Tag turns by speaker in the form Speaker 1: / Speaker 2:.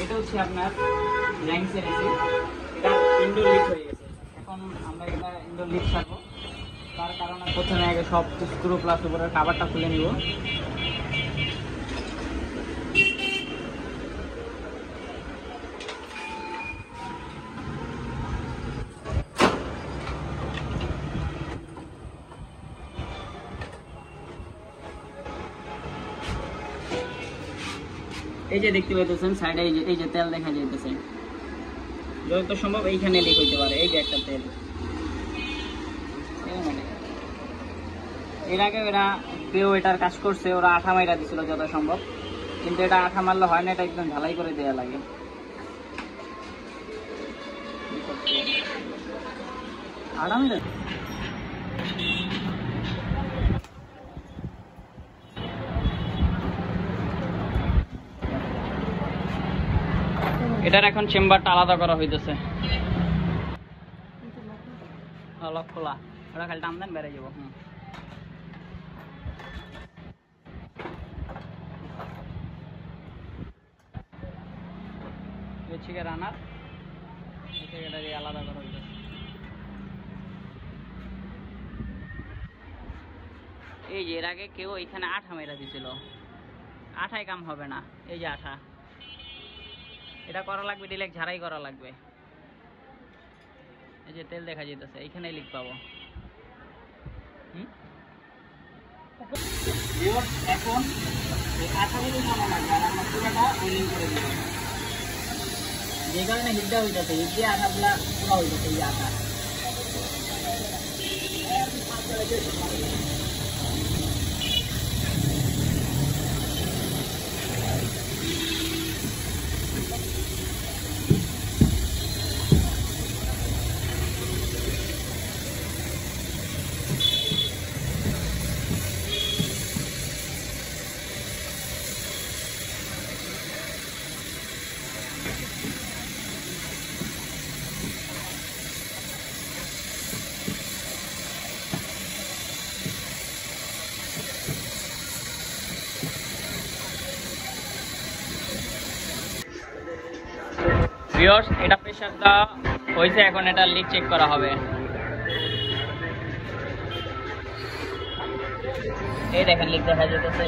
Speaker 1: এটা হচ্ছে আপনার ল্যাংসের এসি, এটা ইনডোর লিক হয়ে গেছে। এখন আমরা এটা ইনডোর লিক ছাড়বো, তার কারণে প্রথমে আগে সব স্ক্রু প্লাস উপরের কাভারটা খুলে নিব। এই যে দেখতে পাইতেছেন সাইডে এই যে তেল দেখা যাইতেছে, যত সম্ভব এইখানে লিক হইতে পারে। এই যে একটা তেল, এর আগে ওরা কেউ এটার কাজ করছে, ওরা আঠা মাইরা দিছিল যত সম্ভব, কিন্তু এটা আঠা মারলে হয় না, এটা একদম ঢালাই করে দেওয়া লাগে। এটার এখন চেম্বারটা আলাদা করা হইতেছে, লক খোলা, ওরা খালি টান দেন বেড়ে যাবো। রানার এটা আলাদা করা হইতেছে। এই যে এর আগে কেউ এখানে আঠা মেরা দিছিল, আঠায় কাম হবে না। এই যে আঠা, এটা করা লাগবে, ডিরেক্ট ঝাড়াই করা লাগবে। এই যে তেল দেখা যেতেছে, এইখানে লিক পাবো। এখন আঠাগুলো নামা লাগবে, আর আমরা পুরোটা ওয়েলিং করে দিব। যে কারণে হিটটা হইতেছে, হিট দিয়ে আঠাগুলা পুরো হইতেছে। এই আঠা ভিউয়ার্স, এটা প্রেসারটা হয়েছে, এখন এটা লিক চেক করা হবে। এই দেখেন লিক দেখা যেতেছে।